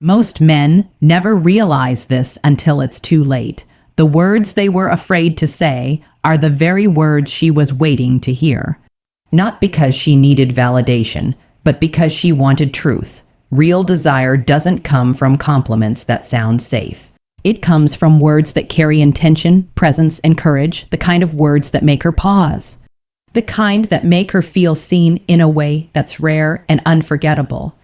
Most men never realize this until it's too late. The words they were afraid to say are the very words she was waiting to hear. Not because she needed validation, but because she wanted truth. Real desire doesn't come from compliments that sound safe. It comes from words that carry intention, presence, and courage, the kind of words that make her pause. The kind that make her feel seen in a way that's rare and unforgettable.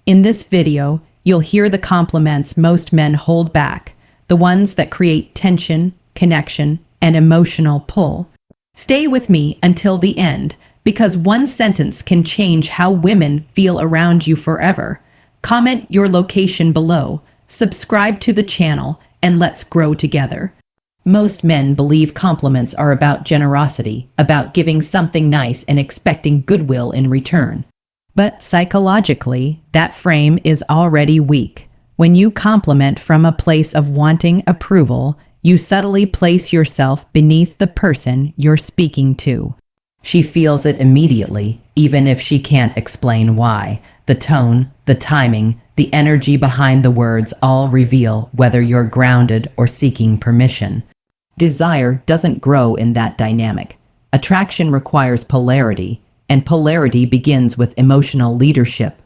In this video, you'll hear the compliments most men hold back, the ones that create tension, connection, and emotional pull. Stay with me until the end, because one sentence can change how women feel around you forever. Comment your location below, subscribe to the channel, and let's grow together. Most men believe compliments are about generosity, about giving something nice and expecting goodwill in return. But psychologically, that frame is already weak. When you compliment from a place of wanting approval, you subtly place yourself beneath the person you're speaking to. She feels it immediately, even if she can't explain why. The tone, the timing, the energy behind the words all reveal whether you're grounded or seeking permission. Desire doesn't grow in that dynamic. Attraction requires polarity, and polarity begins with emotional leadership.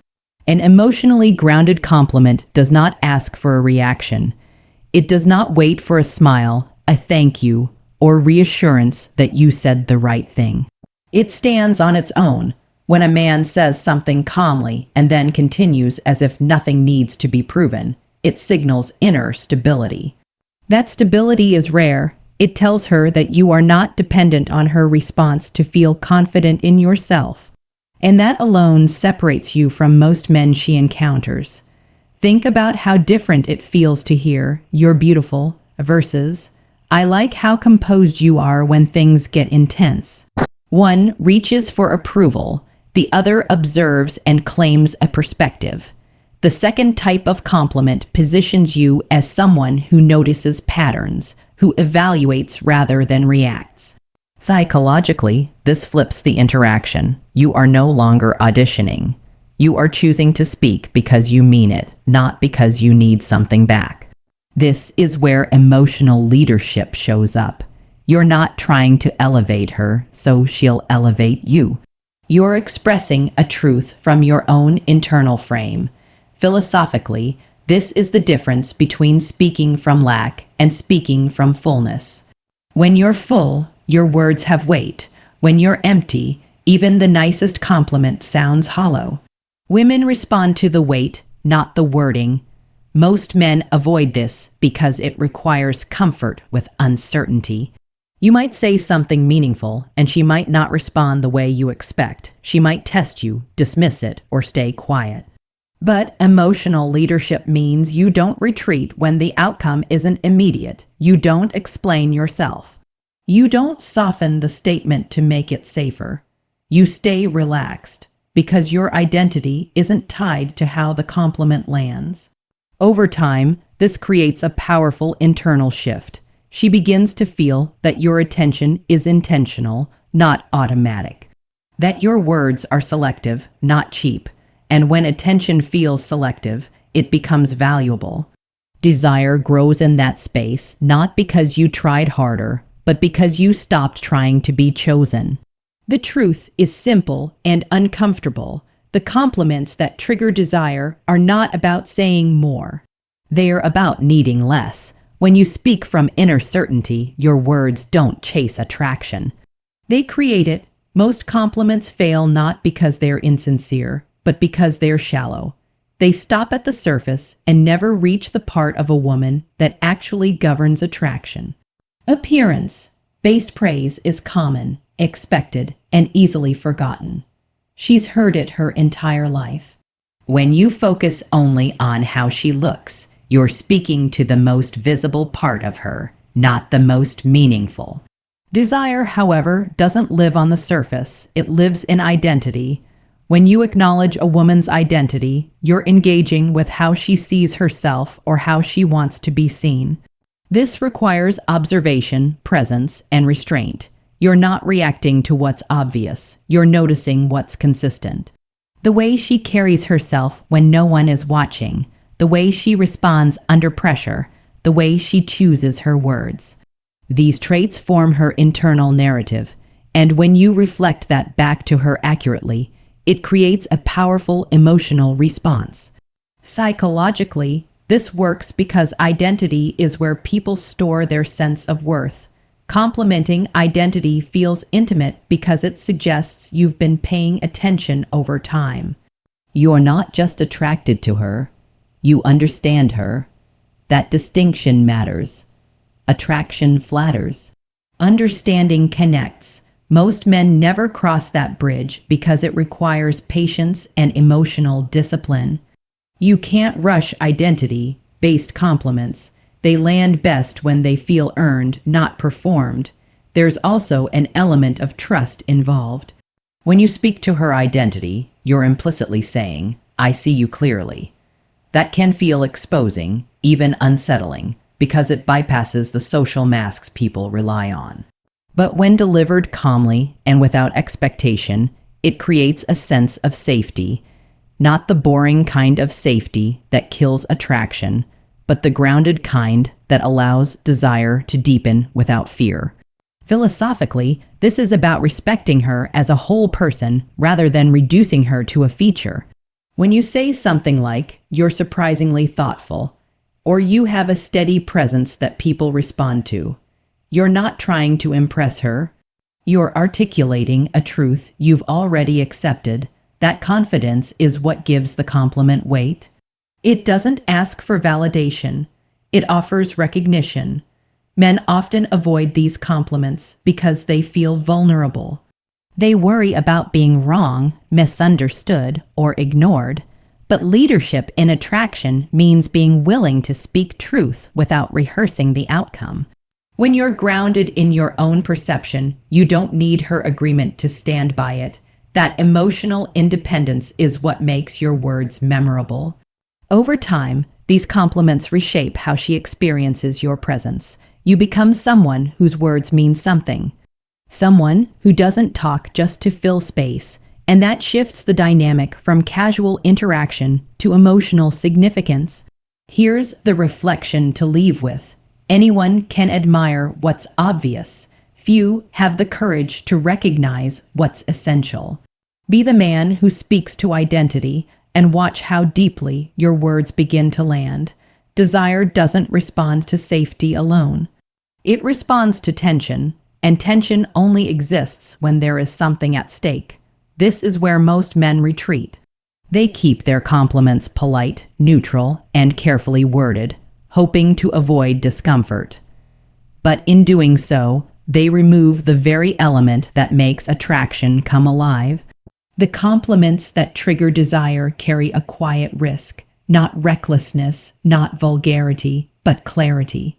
An emotionally grounded compliment does not ask for a reaction. It does not wait for a smile, a thank you, or reassurance that you said the right thing. It stands on its own. When a man says something calmly and then continues as if nothing needs to be proven, it signals inner stability. That stability is rare. It tells her that you are not dependent on her response to feel confident in yourself. And that alone separates you from most men she encounters. Think about how different it feels to hear, "You're beautiful," versus, "I like how composed you are when things get intense." One reaches for approval, the other observes and claims a perspective. The second type of compliment positions you as someone who notices patterns, who evaluates rather than reacts. Psychologically, this flips the interaction. You are no longer auditioning. You are choosing to speak because you mean it, not because you need something back. This is where emotional leadership shows up. You're not trying to elevate her, so she'll elevate you. You're expressing a truth from your own internal frame. Philosophically, this is the difference between speaking from lack and speaking from fullness. When you're full, your words have weight. When you're empty, even the nicest compliment sounds hollow. Women respond to the weight, not the wording. Most men avoid this because it requires comfort with uncertainty. You might say something meaningful, and she might not respond the way you expect. She might test you, dismiss it, or stay quiet. But emotional leadership means you don't retreat when the outcome isn't immediate. You don't explain yourself. You don't soften the statement to make it safer. You stay relaxed because your identity isn't tied to how the compliment lands. Over time, this creates a powerful internal shift. She begins to feel that your attention is intentional, not automatic. That your words are selective, not cheap. And when attention feels selective, it becomes valuable. Desire grows in that space, not because you tried harder, but because you stopped trying to be chosen. The truth is simple and uncomfortable. The compliments that trigger desire are not about saying more. They're about needing less. When you speak from inner certainty, your words don't chase attraction. They create it. Most compliments fail not because they're insincere, but because they're shallow. They stop at the surface and never reach the part of a woman that actually governs attraction. Appearance-based praise is common, expected, and easily forgotten. She's heard it her entire life. When you focus only on how she looks, you're speaking to the most visible part of her, not the most meaningful. Desire, however, doesn't live on the surface. It lives in identity. When you acknowledge a woman's identity, you're engaging with how she sees herself or how she wants to be seen. This requires observation, presence, and restraint. You're not reacting to what's obvious. You're noticing what's consistent. The way she carries herself when no one is watching, the way she responds under pressure, the way she chooses her words. These traits form her internal narrative, and when you reflect that back to her accurately, it creates a powerful emotional response. Psychologically, this works because identity is where people store their sense of worth. Complimenting identity feels intimate because it suggests you've been paying attention over time. You're not just attracted to her, you understand her. That distinction matters. Attraction flatters. Understanding connects. Most men never cross that bridge because it requires patience and emotional discipline. You can't rush identity-based compliments. They land best when they feel earned, not performed. There's also an element of trust involved. When you speak to her identity, you're implicitly saying, "I see you clearly." That can feel exposing, even unsettling, because it bypasses the social masks people rely on. But when delivered calmly and without expectation, it creates a sense of safety, not the boring kind of safety that kills attraction, but the grounded kind that allows desire to deepen without fear. Philosophically, this is about respecting her as a whole person rather than reducing her to a feature. When you say something like, "You're surprisingly thoughtful," or "You have a steady presence that people respond to," you're not trying to impress her. You're articulating a truth you've already accepted. That confidence is what gives the compliment weight. It doesn't ask for validation. It offers recognition. Men often avoid these compliments because they feel vulnerable. They worry about being wrong, misunderstood, or ignored. But leadership in attraction means being willing to speak truth without rehearsing the outcome. When you're grounded in your own perception, you don't need her agreement to stand by it. That emotional independence is what makes your words memorable. Over time, these compliments reshape how she experiences your presence. You become someone whose words mean something. Someone who doesn't talk just to fill space, and that shifts the dynamic from casual interaction to emotional significance. Here's the reflection to leave with. Anyone can admire what's obvious. Few have the courage to recognize what's essential. Be the man who speaks to identity and watch how deeply your words begin to land. Desire doesn't respond to safety alone. It responds to tension, and tension only exists when there is something at stake. This is where most men retreat. They keep their compliments polite, neutral, and carefully worded, hoping to avoid discomfort. But in doing so, they remove the very element that makes attraction come alive. The compliments that trigger desire carry a quiet risk, not recklessness, not vulgarity, but clarity.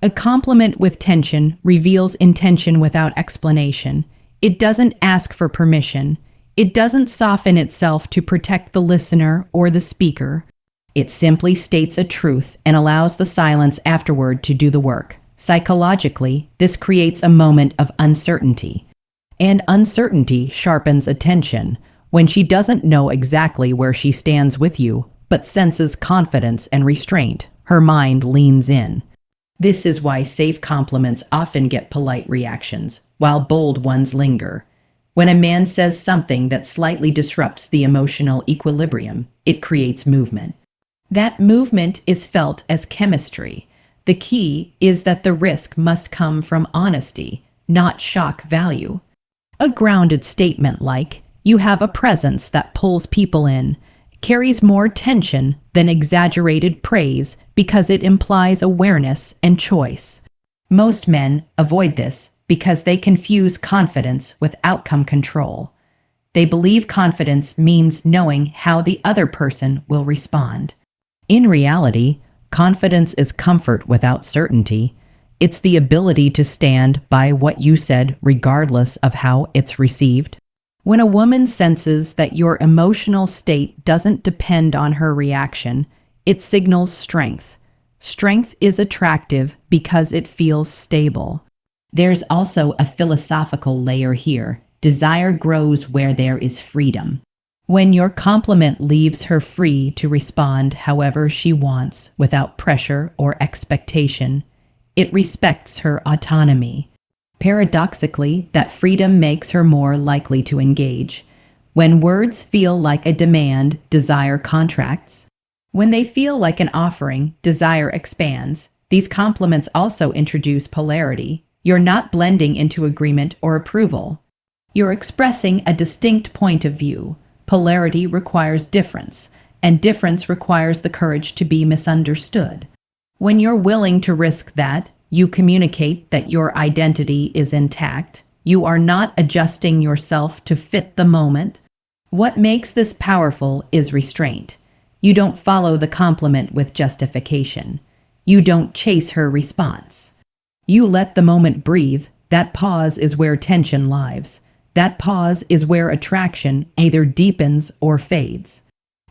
A compliment with tension reveals intention without explanation. It doesn't ask for permission. It doesn't soften itself to protect the listener or the speaker. It simply states a truth and allows the silence afterward to do the work. Psychologically, this creates a moment of uncertainty. And uncertainty sharpens attention. When she doesn't know exactly where she stands with you, but senses confidence and restraint, her mind leans in. This is why safe compliments often get polite reactions, while bold ones linger. When a man says something that slightly disrupts the emotional equilibrium, it creates movement. That movement is felt as chemistry. The key is that the risk must come from honesty, not shock value. A grounded statement like, "You have a presence that pulls people in," carries more tension than exaggerated praise because it implies awareness and choice. Most men avoid this because they confuse confidence with outcome control. They believe confidence means knowing how the other person will respond. In reality, confidence is comfort without certainty. It's the ability to stand by what you said regardless of how it's received. When a woman senses that your emotional state doesn't depend on her reaction, it signals strength. Strength is attractive because it feels stable. There's also a philosophical layer here. Desire grows where there is freedom. When your compliment leaves her free to respond however she wants without pressure or expectation, it respects her autonomy. Paradoxically, that freedom makes her more likely to engage. When words feel like a demand, desire contracts. When they feel like an offering, desire expands. These compliments also introduce polarity. You're not blending into agreement or approval. You're expressing a distinct point of view. Polarity requires difference, and difference requires the courage to be misunderstood. When you're willing to risk that, you communicate that your identity is intact. You are not adjusting yourself to fit the moment. What makes this powerful is restraint. You don't follow the compliment with justification. You don't chase her response. You let the moment breathe. That pause is where tension lives. That pause is where attraction either deepens or fades.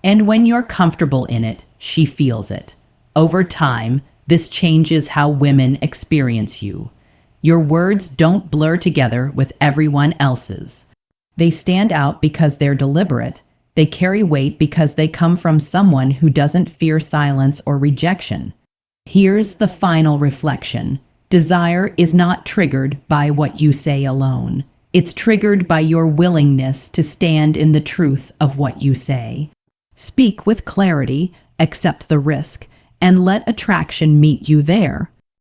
And when you're comfortable in it, she feels it. Over time, this changes how women experience you. Your words don't blur together with everyone else's. They stand out because they're deliberate. They carry weight because they come from someone who doesn't fear silence or rejection. Here's the final reflection. Desire is not triggered by what you say alone. It's triggered by your willingness to stand in the truth of what you say. Speak with clarity, accept the risk, and let attraction meet you there.